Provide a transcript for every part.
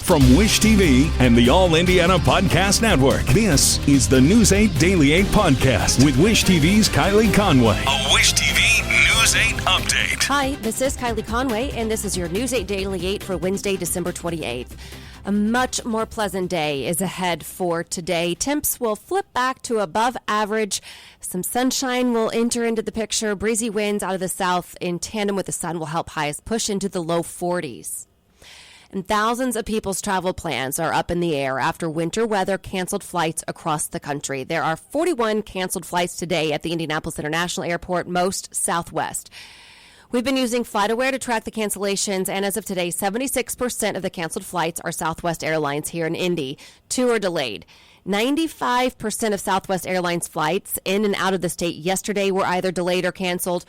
From Wish TV and the All Indiana Podcast Network, this is the News 8 Daily 8 Podcast with Wish TV's Kylie Conway. A Wish TV News 8 update. Hi, this is Kylie Conway, and this is your News 8 Daily 8 for Wednesday, December 28th. A much more pleasant day is ahead for today. Temps will flip back to above average. Some sunshine will enter into the picture. Breezy winds out of the south in tandem with the sun will help highs push into the low 40s. And thousands of people's travel plans are up in the air after winter weather canceled flights across the country. There are 41 canceled flights today at the Indianapolis International Airport, most Southwest. We've been using FlightAware to track the cancellations, and as of today, 76% of the canceled flights are Southwest Airlines here in Indy. 2 are delayed. 95% of Southwest Airlines flights in and out of the state yesterday were either delayed or canceled.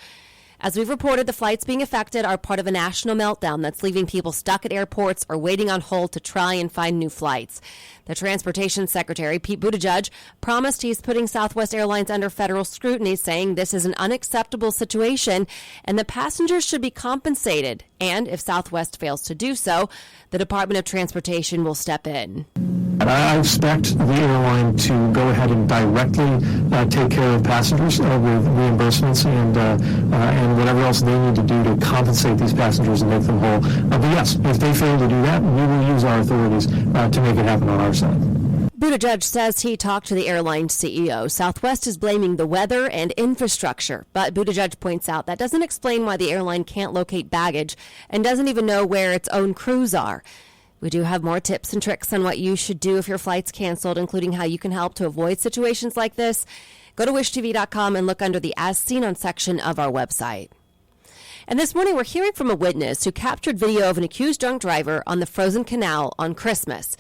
As we've reported, the flights being affected are part of a national meltdown that's leaving people stuck at airports or waiting on hold to try and find new flights. The Transportation Secretary, Pete Buttigieg, promised he's putting Southwest Airlines under federal scrutiny, saying this is an unacceptable situation and the passengers should be compensated. And if Southwest fails to do so, the Department of Transportation will step in. I expect the airline to go ahead and directly take care of passengers with reimbursements and whatever else they need to do to compensate these passengers and make them whole. But yes, if they fail to do that, we will use our authorities to make it happen on our side. Buttigieg says he talked to the airline CEO. Southwest is blaming the weather and infrastructure, but Buttigieg points out that doesn't explain why the airline can't locate baggage and doesn't even know where its own crews are. We do have more tips and tricks on what you should do if your flight's canceled, including how you can help to avoid situations like this. Go to wishtv.com and look under the As Seen On section of our website. And this morning, we're hearing from a witness who captured video of an accused drunk driver on the frozen canal on Christmas.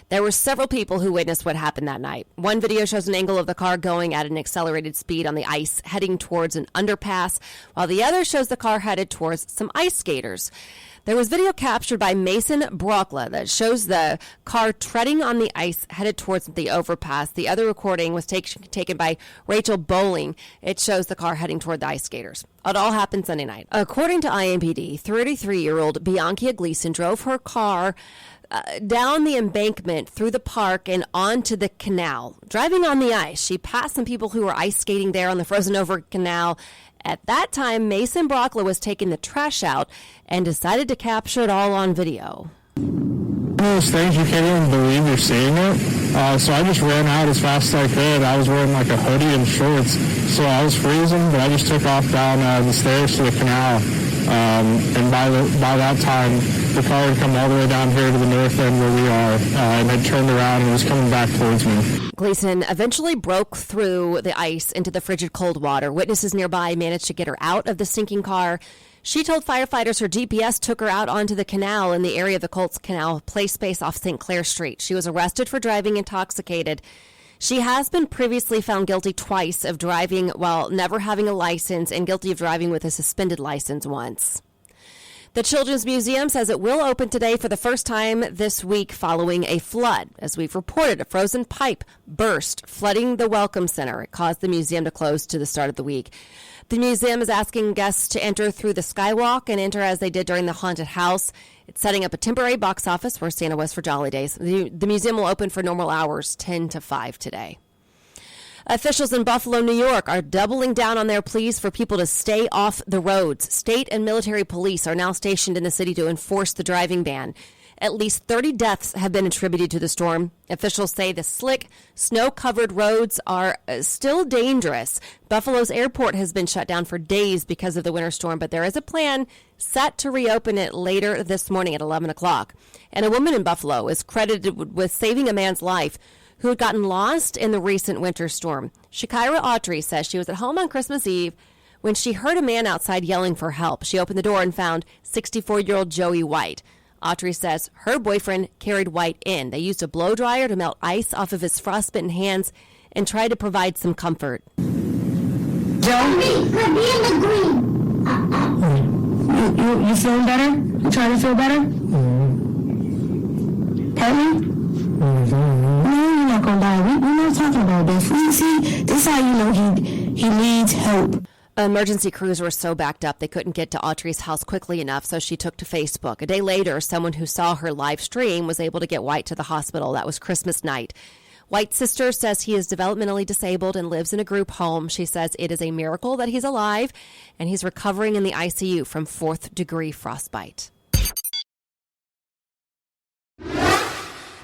There were several people who witnessed what happened that night. One video shows an angle of the car going at an accelerated speed on the ice, heading towards an underpass, while the other shows the car headed towards some ice skaters. There was video captured by Mason Brockla that shows the car treading on the ice headed towards the overpass. The other recording was taken by Rachel Bowling. It shows the car heading toward the ice skaters. It all happened Sunday night. According to IMPD, 33-year-old Bianca Gleason drove her car down the embankment through the park and onto the canal. Driving on the ice, she passed some people who were ice skating there on the frozen over canal. At that time, Mason Brockla was taking the trash out and decided to capture it all on video. One of those things you can't even believe you're seeing it. So I just ran out as fast as I could. I was wearing like a hoodie and shorts, so I was freezing, but I just took off down the stairs to the canal. And by that time, the car had come all the way down here to the north end where we are, and had turned around and was coming back towards me. Gleason eventually broke through the ice into the frigid cold water. Witnesses nearby managed to get her out of the sinking car. She told firefighters her GPS took her out onto the canal in the area of the Colts Canal play space off St. Clair Street. She was arrested for driving intoxicated. She has been previously found guilty twice of driving while never having a license and guilty of driving with a suspended license once. The Children's Museum says it will open today for the first time this week following a flood. As we've reported, a frozen pipe burst, flooding the Welcome Center. It caused the museum to close to the start of the week. The museum is asking guests to enter through the skywalk and enter as they did during the haunted house. It's setting up a temporary box office where Santa was for Jolly Days. The museum will open for normal hours, 10 to 5 today. Officials in Buffalo, New York are doubling down on their pleas for people to stay off the roads. State and military police are now stationed in the city to enforce the driving ban. At least 30 deaths have been attributed to the storm. Officials say the slick, snow-covered roads are still dangerous. Buffalo's airport has been shut down for days because of the winter storm, but there is a plan set to reopen it later this morning at 11 o'clock. And a woman in Buffalo is credited with saving a man's life who had gotten lost in the recent winter storm. Shakira Autry says she was at home on Christmas Eve when she heard a man outside yelling for help. She opened the door and found 64-year-old Joey White. Autry says her boyfriend carried White in. They used a blow dryer to melt ice off of his frostbitten hands and tried to provide some comfort. Joey, be in the green. You feeling better? You trying to feel better? Pardon me? No, you're not gonna die. We're not talking about this. See, this is how you know he needs help. Emergency crews were so backed up they couldn't get to Autry's house quickly enough, so she took to Facebook. A day later, someone who saw her live stream was able to get White to the hospital. That was Christmas night. White's sister says he is developmentally disabled and lives in a group home. She says it is a miracle that he's alive, and he's recovering in the ICU from 4th-degree frostbite.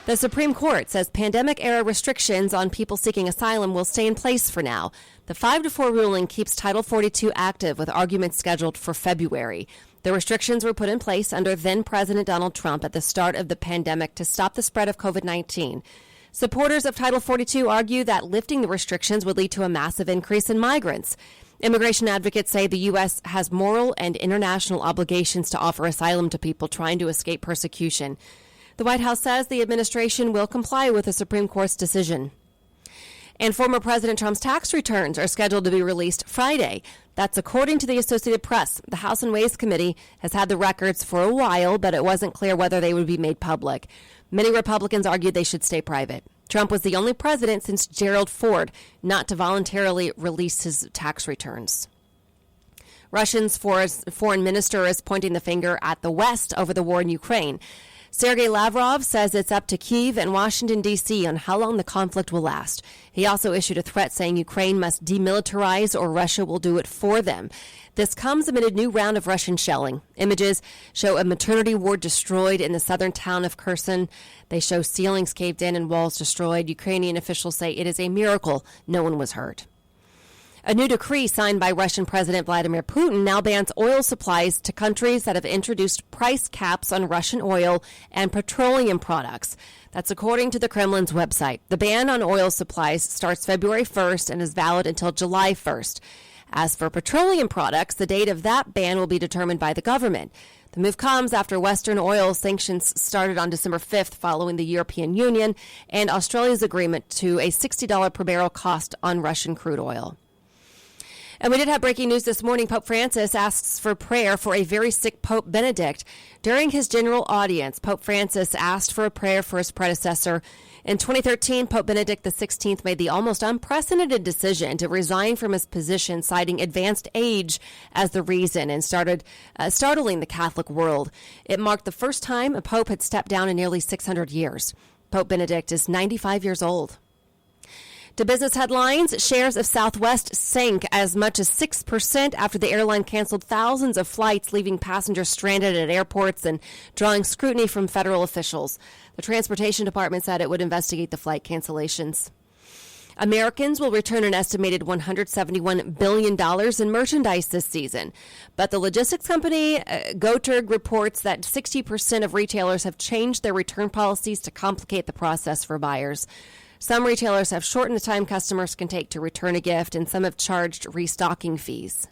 The Supreme Court says pandemic-era restrictions on people seeking asylum will stay in place for now. The 5-4 ruling keeps Title 42 active with arguments scheduled for February. The restrictions were put in place under then-President Donald Trump at the start of the pandemic to stop the spread of COVID-19. Supporters of Title 42 argue that lifting the restrictions would lead to a massive increase in migrants. Immigration advocates say the U.S. has moral and international obligations to offer asylum to people trying to escape persecution. The White House says the administration will comply with the Supreme Court's decision. And former President Trump's tax returns are scheduled to be released Friday. That's according to the Associated Press. The House and Ways Committee has had the records for a while, but it wasn't clear whether they would be made public. Many Republicans argued they should stay private. Trump was the only president since Gerald Ford not to voluntarily release his tax returns. Russia's foreign minister is pointing the finger at the West over the war in Ukraine. Sergei Lavrov says it's up to Kyiv and Washington, D.C. on how long the conflict will last. He also issued a threat saying Ukraine must demilitarize or Russia will do it for them. This comes amid a new round of Russian shelling. Images show a maternity ward destroyed in the southern town of Kherson. They show ceilings caved in and walls destroyed. Ukrainian officials say it is a miracle no one was hurt. A new decree signed by Russian President Vladimir Putin now bans oil supplies to countries that have introduced price caps on Russian oil and petroleum products. That's according to the Kremlin's website. The ban on oil supplies starts February 1st and is valid until July 1st. As for petroleum products, the date of that ban will be determined by the government. The move comes after Western oil sanctions started on December 5th following the European Union and Australia's agreement to a $60 per barrel cost on Russian crude oil. And we did have breaking news this morning. Pope Francis asks for prayer for a very sick Pope Benedict. During his general audience, Pope Francis asked for a prayer for his predecessor. In 2013, Pope Benedict XVI made the almost unprecedented decision to resign from his position, citing advanced age as the reason, and started startling the Catholic world. It marked the first time a pope had stepped down in nearly 600 years. Pope Benedict is 95 years old. To business headlines, shares of Southwest sank as much as 6% after the airline canceled thousands of flights, leaving passengers stranded at airports and drawing scrutiny from federal officials. The Transportation Department said it would investigate the flight cancellations. Americans will return an estimated $171 billion in merchandise this season. But the logistics company Gotterg reports that 60% of retailers have changed their return policies to complicate the process for buyers. Some retailers have shortened the time customers can take to return a gift, and some have charged restocking fees.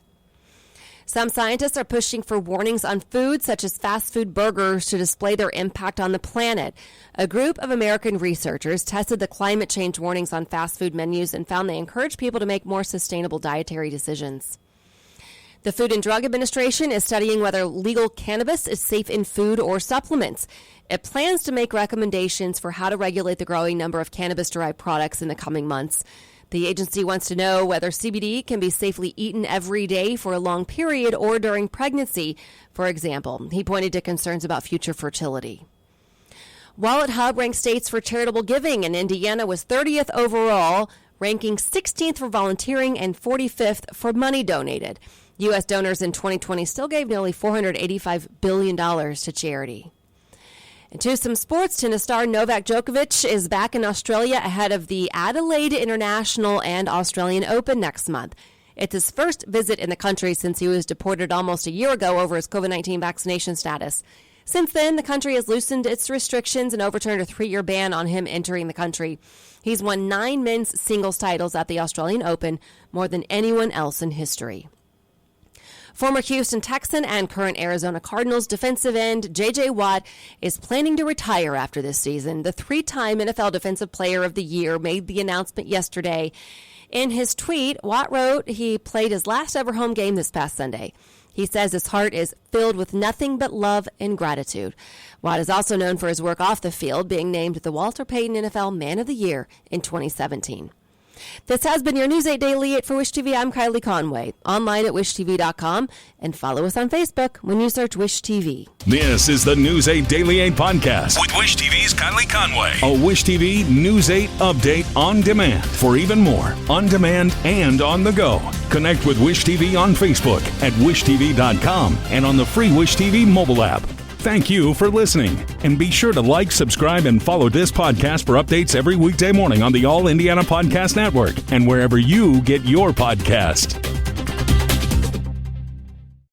Some scientists are pushing for warnings on foods such as fast food burgers to display their impact on the planet. A group of American researchers tested the climate change warnings on fast food menus and found they encourage people to make more sustainable dietary decisions. The Food and Drug Administration is studying whether legal cannabis is safe in food or supplements. It plans to make recommendations for how to regulate the growing number of cannabis-derived products in the coming months. The agency wants to know whether CBD can be safely eaten every day for a long period or during pregnancy, for example. He pointed to concerns about future fertility. Wallet Hub ranks states for charitable giving, and Indiana was 30th overall, ranking 16th for volunteering and 45th for money donated. U.S. donors in 2020 still gave nearly $485 billion to charity. And to some sports, tennis star Novak Djokovic is back in Australia ahead of the Adelaide International and Australian Open next month. It's his first visit in the country since he was deported almost a year ago over his COVID-19 vaccination status. Since then, the country has loosened its restrictions and overturned a 3-year ban on him entering the country. He's won 9 men's singles titles at the Australian Open, more than anyone else in history. Former Houston Texan and current Arizona Cardinals defensive end J.J. Watt is planning to retire after this season. The 3-time NFL Defensive Player of the Year made the announcement yesterday. In his tweet, Watt wrote he played his last ever home game this past Sunday. He says his heart is filled with nothing but love and gratitude. Watt is also known for his work off the field, being named the Walter Payton NFL Man of the Year in 2017. This has been your News 8 Daily 8 for Wish TV. I'm Kylie Conway. Online at wishtv.com and follow us on Facebook when you search Wish TV. This is the News 8 Daily 8 podcast with Wish TV's Kylie Conway. A Wish TV News 8 update on demand for even more on demand and on the go. Connect with Wish TV on Facebook at wishtv.com and on the free Wish TV mobile app. Thank you for listening, and be sure to like, subscribe, and follow this podcast for updates every weekday morning on the All Indiana Podcast Network and wherever you get your podcast.